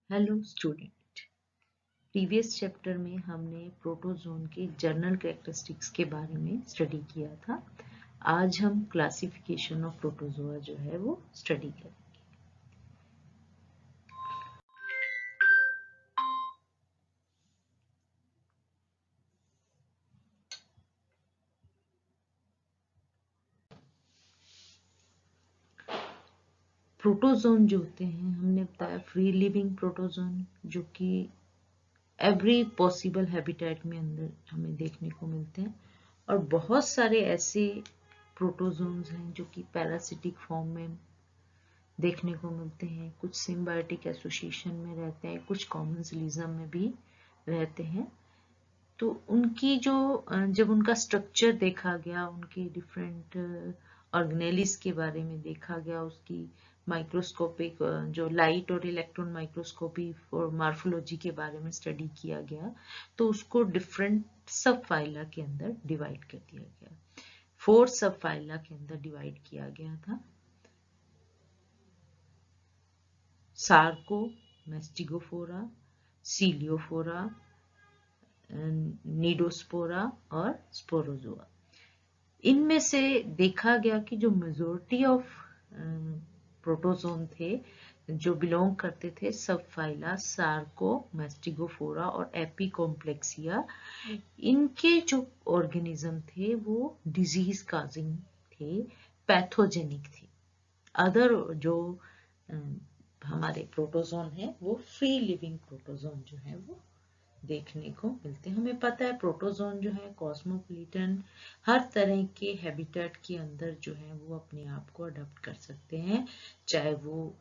Hello student. Previous chapter में हमने protozoan के जनरल कैरेक्टरिस्टिक्स के बारे में स्टडी किया था। आज हम क्लासिफिकेशन ऑफ प्रोटोजोआ जो है वो स्टडी करेंगे। प्रोटोजोन जो होते हैं, हमने बताया फ्री लिविंग प्रोटोजोन जो कि एवरी पॉसिबल हैबिटेट में अंदर हमें देखने को मिलते हैं, और बहुत सारे ऐसे प्रोटोजोन्स हैं जो कि पैरासिटिक फॉर्म में देखने को मिलते हैं, कुछ सिम्बायोटिक एसोसिएशन में रहते हैं, कुछ कॉमेंसलिज्म में भी रहते हैं। तो उनकी जो जब उनका स्ट्रक्चर देखा गया, उनके डिफरेंट ऑर्गेनेलिस के बारे में देखा गया, उसकी माइक्रोस्कोपिक जो लाइट और इलेक्ट्रॉन माइक्रोस्कोपी और मार्फोलॉजी के बारे में स्टडी किया गया, तो उसको डिफरेंट सब फाइला के अंदर डिवाइड कर दिया गया। 4 सब फाइला के अंदर डिवाइड किया गया था। सार्को, मेस्टिगोफोरा, सीलियोफोरा, नीडोस्पोरा और स्पोरोजोआ। इनमें से देखा गया कि जो मेजॉरिटी ऑफ प्रोटोजोन थे जो बिलोंग करते थे सब फाइला, सार्को, मेस्टिगोफोरा और एपिकॉम्प्लेक्सिया, इनके जो ऑर्गेनिज्म थे वो डिजीज काजिंग थे, पैथोजेनिक थे। अदर जो हमारे प्रोटोजोन है वो फ्री लिविंग प्रोटोजोन जो है वो देखने को मिलते हैं। हमें पता है प्रोटोजोन जो है कॉस्मोपॉलिटन, हर तरह के हैबिटेट के अंदर जो है वो अपने आप को अडॉप्ट कर सकते हैं, चाहे वो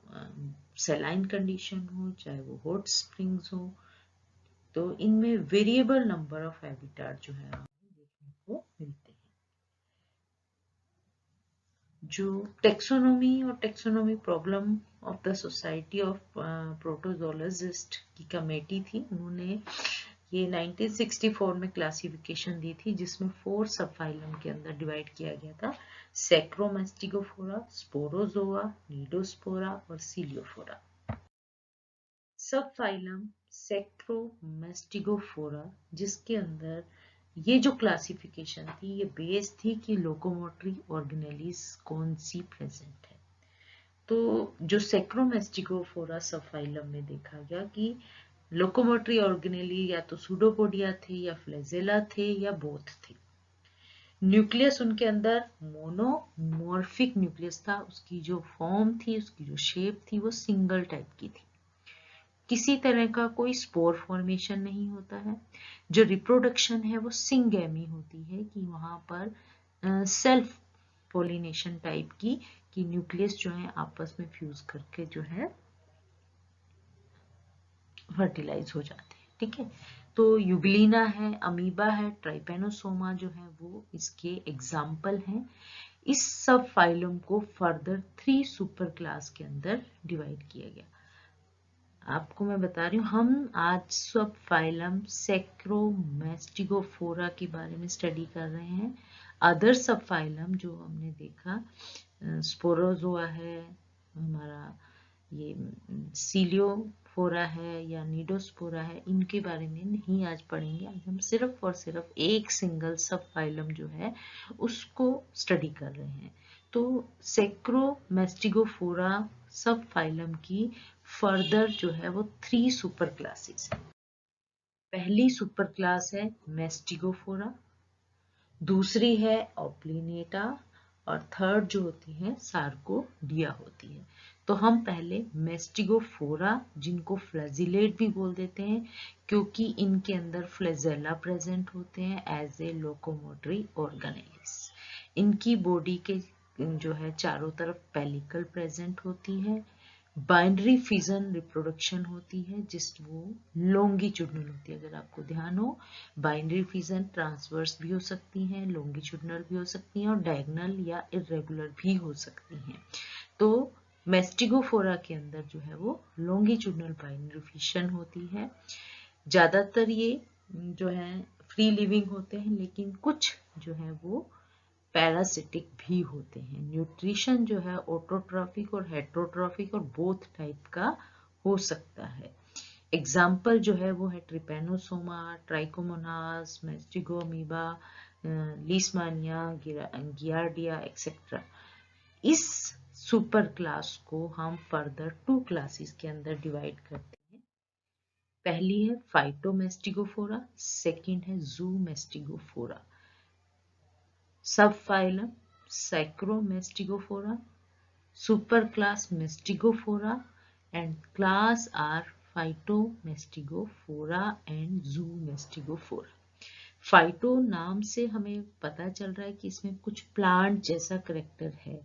सेलाइन कंडीशन हो, चाहे वो हॉट स्प्रिंग्स हो। तो इनमें वेरिएबल नंबर ऑफ हैबिटेट जो है देखने को मिलते हैं। जो टेक्सोनोमी और taxonomy problem of the society of protozoologists की कमेटी थी, उन्होंने ये 1964 में क्लासिफिकेशन दी थी, जिसमें 4 सब फाइलम के अंदर डिवाइड किया गया था: सैक्रोमेस्टिगोफोरा, स्पोरोजोआ, नीडोस्पोरा और सीलियोफोरा। सब फाइलम सैक्रोमेस्टिगोफोरा, जिसके अंदर ये जो क्लासिफिकेशन थी ये बेस थी कि लोकोमोटरी ऑर्गेनेलिस कौन सी प्रेजेंट है। तो जो सैक्रोमेस्टिगोफोरा सब फाइलम में देखा गया कि लोकोमोटरी ऑर्गेनेली या तो सूडोपोडिया थे या फ्लैजेला थे या बोथ थे। न्यूक्लियस उनके अंदर मोनोमॉर्फिक न्यूक्लियस था, उसकी जो फॉर्म थी, उसकी जो शेप थी वो सिंगल टाइप की थी। किसी तरह का कोई स्पोर फॉर्मेशन नहीं होता है। जो रिप्रोडक्शन है वो सिंगेमी होती है, कि वहां पर सेल्फ पोलिनेशन टाइप की, कि न्यूक्लियस जो है आपस में फ्यूज करके जो है फर्टिलाइज हो जाते हैं। ठीक है, तो यूग्लिना है, अमीबा है, ट्राइपेनोसोमा जो है वो इसके एग्जाम्पल हैं। इस सब फाइलम को फर्दर 3 सुपर क्लास के अंदर डिवाइड किया गया। आपको मैं बता रही हूँ, हम आज सब फाइलम सैक्रोमेस्टिगोफोरा के बारे में स्टडी कर रहे हैं। अदर सब फाइलम जो हमने देखा, स्पोरोजोआ है, हमारा ये सीलियोफोरा है या नीडोस्पोरा है, इनके बारे में नहीं आज पढ़ेंगे। आज हम सिर्फ और सिर्फ एक सिंगल सब फाइलम जो है उसको स्टडी कर रहे हैं। तो सैक्रोमेस्टिगोफोरा सब फाइलम की फर्दर जो है वो 3 सुपर क्लासेस है। पहली सुपर क्लास है मेस्टिगोफोरा, दूसरी है ओप्लिनेटा, और थर्ड जो होती है सार्कोडिया होती है। तो हम पहले मेस्टिगोफोरा, जिनको फ्लैजिलेट भी बोल देते हैं क्योंकि इनके अंदर फ्लैजेला प्रेजेंट होते हैं एज ए लोकोमोटरी ऑर्गेनेलिस। इनकी बॉडी के जो है चारों तरफ पेलिकल प्रेजेंट होती है, बाइनरी फिजन रिप्रोडक्शन होती है, जिस वो लॉन्गिट्यूडनल होती है। अगर आपको ध्यान हो, बाइनरी फिजन ट्रांसवर्स भी हो सकती हैं, लॉन्गिट्यूडनल भी हो सकती हैं और डायगोनल या इरेगुलर भी हो सकती हैं। तो मेस्टिगोफोरा के अंदर जो है वो लॉन्गिट्यूडनल बाइनरी फिजन होती है। ज्यादातर ये जो है फ्री लिविंग होते हैं, लेकिन कुछ जो है वो पैरासिटिक भी होते हैं। न्यूट्रिशन जो है ऑटोट्रॉफिक और हेट्रोट्रॉफिक और बोथ टाइप का हो सकता है। एग्जाम्पल जो है वो है Trypanosoma, Trichomonas, Mastigamoeba, Leishmania, Giardia etcetera. इस सुपर क्लास को हम फर्दर 2 क्लासेस के अंदर डिवाइड करते हैं। पहली है फाइटोमेस्टिगोफोरा, सेकंड है Zoomastigophora. Sub phylum Sarcomastigophora, super class Mastigophora and class are Phytomastigophora and Zoomastigophora. Phyto नाम से हमें पता चल रहा है कि इसमें कुछ प्लांट जैसा करेक्टर है,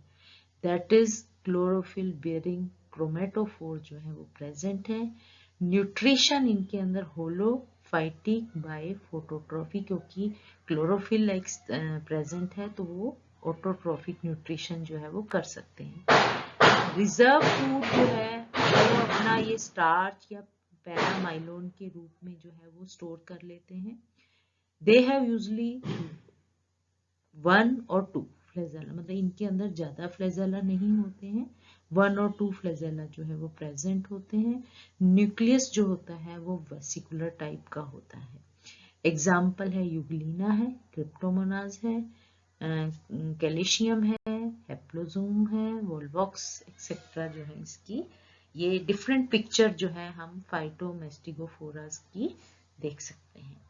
that is chlorophyll bearing chromatophore जो है वो प्रेजेंट है। न्यूट्रिशन इनके अंदर होलोफाइटिक बाय फोटोट्रॉफी, क्योंकि क्लोरोफिल लाइक प्रेजेंट है तो वो ऑटोट्रॉफिक न्यूट्रिशन जो है वो कर सकते हैं। रिजर्व फूड जो है वो अपना ये स्टार्च या पैरामाइलोन के रूप में जो है वो स्टोर कर लेते हैं। दे हैव यूजुअली 1 और 2 फ्लैजेला, मतलब इनके अंदर ज्यादा फ्लैजेला नहीं होते हैं, 1 और 2 फ्लैजेला जो है वो प्रेजेंट होते हैं। न्यूक्लियस जो होता है वो वेसिकुलर टाइप का होता है। एग्जाम्पल है यूग्लिना है, क्रिप्टोमोनाज है, कैल्शियम है, हेप्लोजोम है, वोल्वॉक्स एक्सेट्रा जो है इसकी ये डिफरेंट पिक्चर जो है हम फाइटोमेस्टिगोफोरास की देख सकते हैं।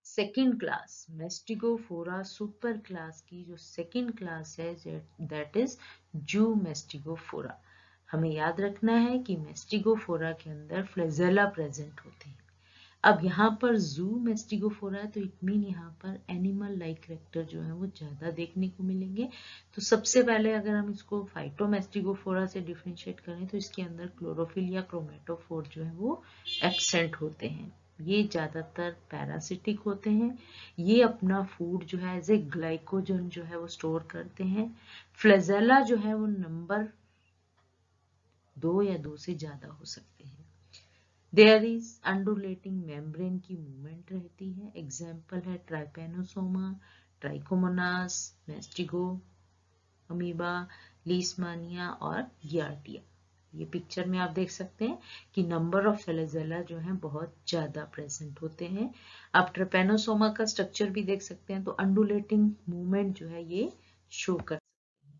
सेकेंड क्लास मेस्टिगोफोरा सुपर क्लास की जो सेकेंड क्लास है दैट इज ज़ूमेस्टिगोफोरा। हमें याद रखना है कि मेस्टिगोफोरा के अंदर फ्लैजेला प्रेजेंट होते हैं। अब यहाँ पर ज़ूमेस्टिगोफोरा है तो इट मीन यहाँ पर एनिमल लाइक कैरेक्टर जो है वो ज्यादा देखने को मिलेंगे। तो सबसे पहले अगर हम इसको फाइटोमेस्टिगोफोरा से डिफरेंशिएट करें तो इसके अंदर क्लोरोफिल या क्रोमेटोफोर जो है वो एब्सेंट होते हैं। ये ज्यादातर पैरासिटिक होते हैं। ये अपना फूड जो है एज ए ग्लाइकोजन जो है वो स्टोर करते हैं। फ्लैजेला जो है वो नंबर 2 या 2 से ज्यादा हो सकते हैं। देयर इज अंडुलेटिंग मेम्ब्रेन की मूवमेंट रहती है। एग्जाम्पल है ट्राइपेनोसोमा, ट्राइकोमोनास, मेस्टिगो अमीबा, लीशमानिया और गियार्डिया। ये पिक्चर में आप देख सकते हैं कि नंबर ऑफ फ्लैजेला जो है बहुत ज्यादा प्रेजेंट होते हैं। आप ट्रिपेनोसोमा का स्ट्रक्चर भी देख सकते हैं तो अंडुलेटिंग मूवमेंट जो है ये शो कर सकते हैं।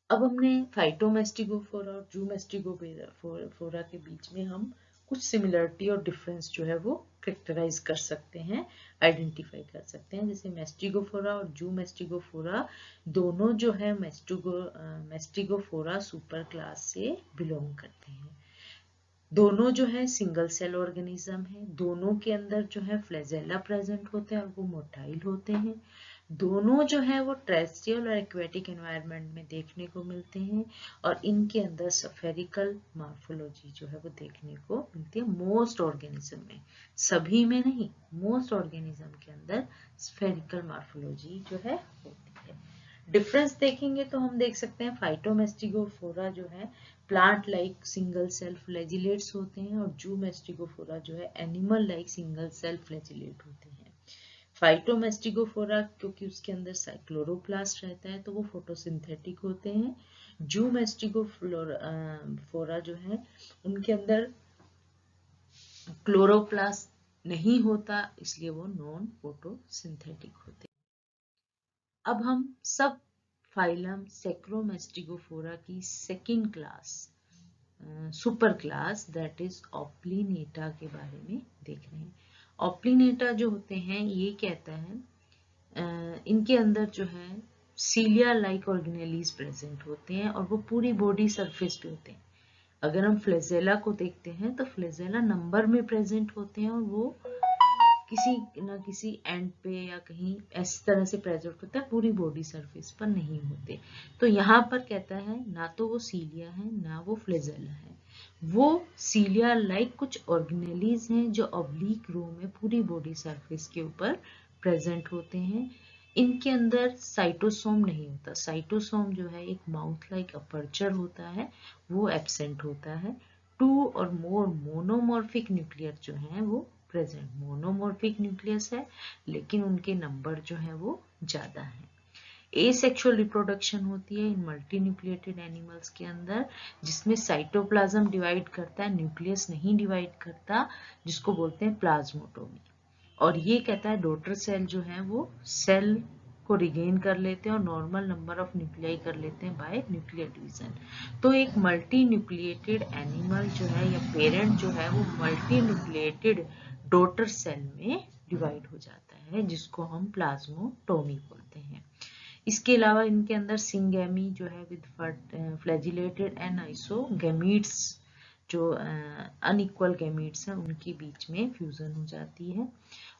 अब हमने फाइटोमेस्टिगोफोरा और ज़ूमेस्टिगोफोरा के बीच में हम कुछ सिमिलरिटी और डिफरेंस जो है वो कैरेक्टराइज कर सकते हैं, आइडेंटिफाई कर सकते हैं। जैसे मेस्टिगोफोरा और ज़ूमेस्टिगोफोरा दोनों जो है मेस्टिगोफोरा सुपर क्लास से बिलोंग करते हैं। दोनों जो है सिंगल सेल ऑर्गेनिज्म है, दोनों के अंदर जो है फ्लैजेला प्रेजेंट होते हैं और वो मोटाइल होते हैं। दोनों जो है वो टेरेस्ट्रियल और एक्वेटिक एनवायरनमेंट में देखने को मिलते हैं और इनके अंदर स्फेरिकल मॉर्फोलॉजी जो है वो देखने को मिलती है मोस्ट ऑर्गेनिज्म में, सभी में नहीं, मोस्ट ऑर्गेनिज्म के अंदर स्फेरिकल मॉर्फोलॉजी जो है होती है। डिफरेंस देखेंगे तो हम देख सकते हैं फाइटोमेस्टिगोफोरा जो है plant like single cell flagellates होते हैं और ज़ूमेस्टिगोफोरा जो है animal like single cell flagellate होते हैं। फाइटोमेस्टिगोफोरा क्योंकि उसके अंदर क्लोरोप्लास्ट रहता है तो वो फोटोसिंथेटिक होते हैं। ज़ूमेस्टिगोफोरा जो है उनके अंदर क्लोरोप्लास्ट नहीं होता, इसलिए वो नॉन फोटोसिंथेटिक होते हैं। अब हम सब फाइलम सैक्रोमेस्टिगोफोरा की second class super class that is Opalinata के बारे में देख रहे हैं। ऑप्लिनेटा जो होते हैं ये कहता है इनके अंदर जो है सीलिया लाइक ऑर्गेनेलीज प्रेजेंट होते हैं और वो पूरी बॉडी सरफेस पे होते हैं। अगर हम फ्लैजेला को देखते हैं तो फ्लैजेला नंबर में प्रेजेंट होते हैं और वो किसी न किसी एंड पे या कहीं इस तरह से प्रेजेंट होता है, पूरी बॉडी सरफेस पर नहीं होते। तो यहाँ पर कहता है ना तो वो सीलिया है ना वो फ्लैजेला है, वो सीलिया लाइक कुछ ऑर्गेनेलीज हैं जो ऑब्लिक रो में पूरी बॉडी सरफेस के ऊपर प्रेजेंट होते हैं। इनके अंदर साइटोसोम नहीं होता। साइटोसोम जो है एक माउथ लाइक अपर्चर होता है, वो एब्सेंट होता है। 2 और मोर मोनोमॉर्फिक न्यूक्लियर जो है वो प्रेजेंट। मोनोमॉर्फिक न्यूक्लियस है लेकिन उनके नंबर जो है वो ज्यादा है। एसेक्सुअल रिप्रोडक्शन होती है इन मल्टी न्यूक्लिएटेड एनिमल्स के अंदर, जिसमें साइटोप्लाज्म डिवाइड करता है, न्यूक्लियस नहीं डिवाइड करता, जिसको बोलते हैं प्लाज्मोटोमी। और ये कहता है डॉटर सेल जो है वो सेल को रिगेन कर लेते हैं और नॉर्मल नंबर ऑफ न्यूक्लियाई कर लेते हैं बाय न्यूक्लियर डिवीजन। तो एक मल्टी न्यूक्लिएटेड एनिमल जो है या पेरेंट जो है वो मल्टी न्यूक्लिएटेड डॉटर सेल में डिवाइड हो जाता है, जिसको हम प्लाज्मोटोमी बोलते हैं। इसके अलावा इनके अंदर सिंगेमी जो है विद फ्लैजिलेटेड एंड आइसोगैमीट्स, जो अनइक्वल गैमीट्स हैं उनके बीच में फ्यूजन हो जाती है।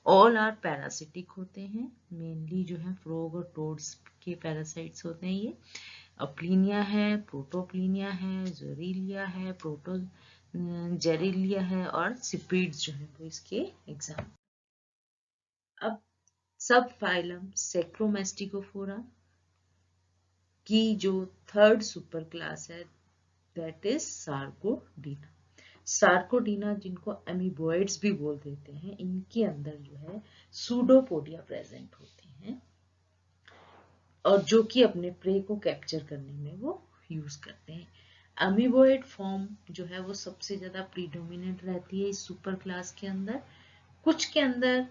ऑल आर पैरासिटिक होते हैं, मेनली जो है फ्रॉग और टोड्स के पैरासाइट्स होते हैं ये। अपलिनिया है, प्रोटोप्लिनिया है, जोरिलिया है, प्रोटो जेरिलिया है और सिपिड्स जो है वो इसके एग्जाम्पल। अब सब फाइलम सेक्रोमेस्टिकोफोरा की जो थर्ड सुपर क्लास है दैट इज सार्कोडीना। सार्कोडीना जिनको अमीबोइड्स भी बोल देते हैं, इनके अंदर जो है सूडोपोडिया प्रेजेंट होते हैं और जो कि अपने प्रे को कैप्चर करने में वो यूज करते हैं। अमीबोइड फॉर्म जो है वो सबसे ज्यादा प्रीडोमिनेंट रहती है इस सुपर क्लास के अंदर। कुछ के अंदर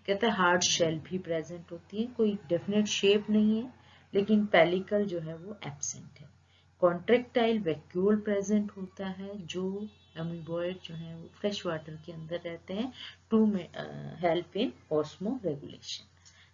कहते हैं हार्ड शेल भी प्रेजेंट होती है, कोई डेफिनेट शेप नहीं है, लेकिन पेलिकल जो है वो एब्सेंट है। कॉन्ट्रेक्टाइल वैक्यूल प्रेजेंट होता है, जो अमीबोइड जो है वो फ्रेश वाटर के अंदर रहते हैं to help in osmoregulation.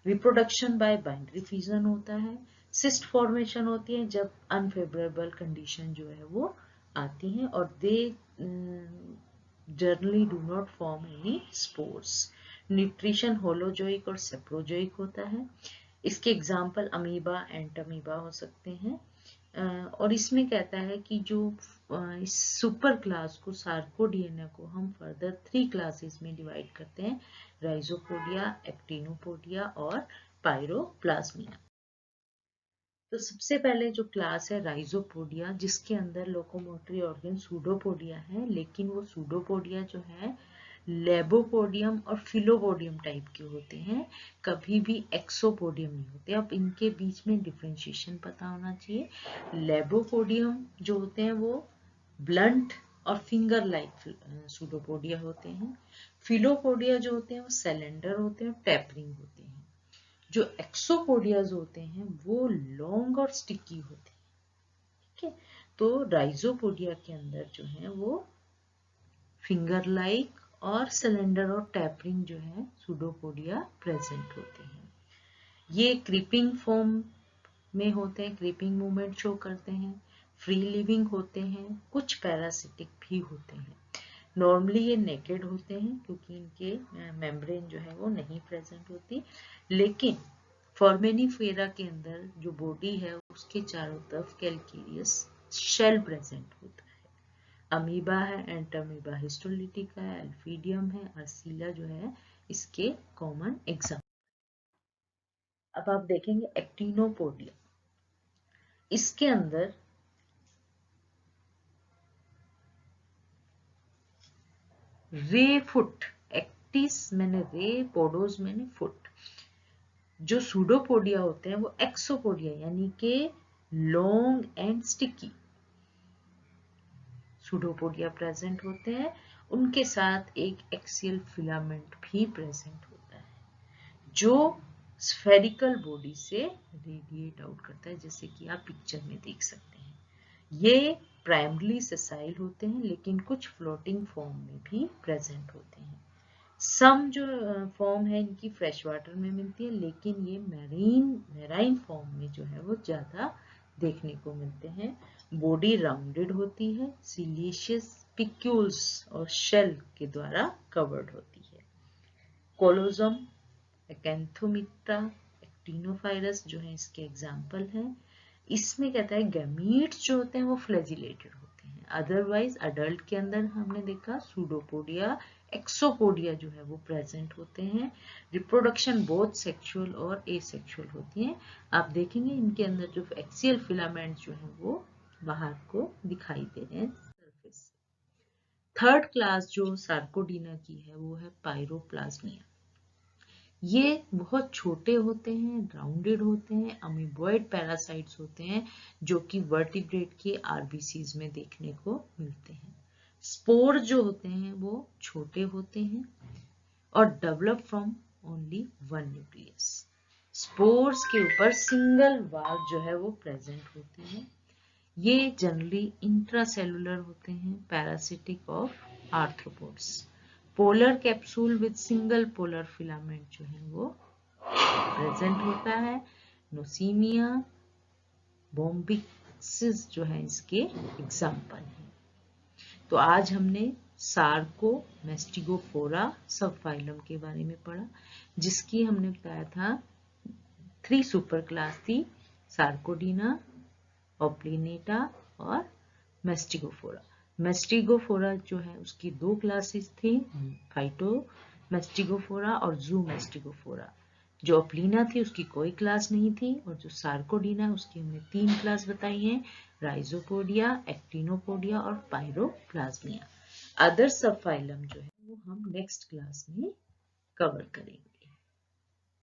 Reproduction by binary fusion होता है। सिस्ट फॉर्मेशन होती है जब अनफेवरेबल कंडीशन जो है वो आती हैं और they generally do not form any spores. Nutrition holozoic और सेप्रोजोइक होता है। इसके एग्जाम्पल अमीबा, एंटमीबा हो सकते हैं। और इसमें कहता है कि जो इस सुपर क्लास को सार्कोडियना को हम फर्दर 3 क्लासेस में डिवाइड करते हैं, राइजोपोडिया, एक्टिनोपोडिया और पायरोप्लाज्मिया। तो सबसे पहले जो क्लास है राइजोपोडिया, जिसके अंदर लोकोमोटरी ऑर्गन सूडोपोडिया है, लेकिन वो सूडोपोडिया जो है लेबोपोडियम और फिलोपोडियम टाइप के होते हैं, कभी भी एक्सोपोडियम नहीं होते। अब इनके बीच में डिफरेंशिएशन पता होना चाहिए। लेबोपोडियम जो होते हैं वो ब्लंट और फिंगर लाइक सूडोपोडिया होते हैं। फिलोपोडिया जो होते हैं वो सिलेंडर होते हैं, टैपरिंग होते हैं। जो एक्सोपोडियाज होते हैं वो लॉन्ग और स्टिकी होते हैं। ठीक है, तो राइजोपोडिया के अंदर जो है वो फिंगर लाइक और सिलेंडर और टैपरिंग जो है सूडोपोडिया प्रेजेंट होते हैं। ये क्रीपिंग फॉर्म में होते हैं, क्रीपिंग मूवमेंट शो करते हैं, फ्री लिविंग होते हैं, कुछ पैरासिटिक भी होते हैं। नॉर्मली ये नेकेड होते हैं क्योंकि इनके मेम्ब्रेन जो है वो नहीं प्रेजेंट होती, लेकिन फॉर्मेनिफेरा के अंदर जो बॉडी है उसके चारों तरफ कैल्केरियस शेल प्रेजेंट होता है। अमीबा है, एंटमीबा हिस्टोलिटिका है, अल्फीडियम है, अर्सिला जो है इसके कॉमन एग्जाम्पल। अब आप देखेंगे एक्टिनोपोडिया, इसके अंदर रे फुट, एक्टिस मैंने रे, पोडोज मैंने फुट। जो सूडोपोडिया होते हैं वो एक्सोपोडिया यानी के long and sticky pseudopodia present होते हैं। उनके साथ एक एक्सियल फिलामेंट भी प्रेजेंट होता है जो स्फेरिकल बॉडी से रेडिएट आउट करता है, जैसे कि आप पिक्चर में देख सकते हैं। ये प्राइमरली सेसाइल होते हैं, लेकिन कुछ फ्लोटिंग फॉर्म में भी प्रेजेंट होते हैं। सम जो फॉर्म है इनकी फ्रेश वाटर में मिलती है, लेकिन ये मैराइन फॉर्म में जो है वो ज्यादा देखने को मिलते हैं। बॉडी राउंडेड होती है, सिलिशियस पिक्यूल्स और शेल के द्वारा कवर्ड होती है। कोलोजम, एकेंथोमिट्रा, एक्टिनोफाइरस जो है इसके एग्जाम्पल है। इसमें कहता है गैमीट्स जो होते हैं वो फ्लैजिलेटेड होते हैं। अदरवाइज अडल्ट के अंदर हमने देखा सूडोपोडिया, एक्सोपोडिया जो है वो प्रेजेंट होते हैं। रिप्रोडक्शन बोथ सेक्सुअल और एसेक्सुअल होती है। आप देखेंगे इनके अंदर जो एक्सियल फिलामेंट जो है वो बाहर को दिखाई दे रहे हैं सरफेस। थर्ड क्लास जो सार्कोडीना की है वो है पायरोप्लाज्मिया। ये बहुत छोटे होते हैं, राउंडेड होते हैं, अमीबॉइड पैरासाइट्स होते हैं जो कि वर्टिब्रेट के आरबीसीज में देखने को मिलते हैं। स्पोर जो होते हैं वो छोटे होते हैं और develop from only one nucleus. Spores के ऊपर सिंगल वाल जो है वो प्रेजेंट होते हैं। ये जनरली इंट्रासेलुलर होते हैं, parasitic of arthropods. Polar capsule with single polar filament जो है वो प्रेजेंट होता है। नोसीमिया, बोम्बिक्सिस जो है इसके एग्जाम्पल हैं। तो आज हमने सार्को मेस्टिगोफोरा सब फाइलम के बारे में पढ़ा, जिसकी हमने बताया था 3 सुपर क्लास थी, सार्कोडीना, ओप्लिनेटा और मेस्टिगोफोरा। मेस्टिगोफोरा जो है उसकी 2 क्लासेस थी, फाइटो मेस्टिगोफोरा और जू मेस्टिगोफोरा। जो ओप्लिना थी उसकी कोई क्लास नहीं थी, और जो सार्कोडीना उसकी हमने 3 क्लास बताई हैं, राइजोपोडिया, एक्टिनोपोडिया और पायरोप्लाज्मिया। अदर सब फाइलम जो है वो हम नेक्स्ट क्लास में कवर करेंगे।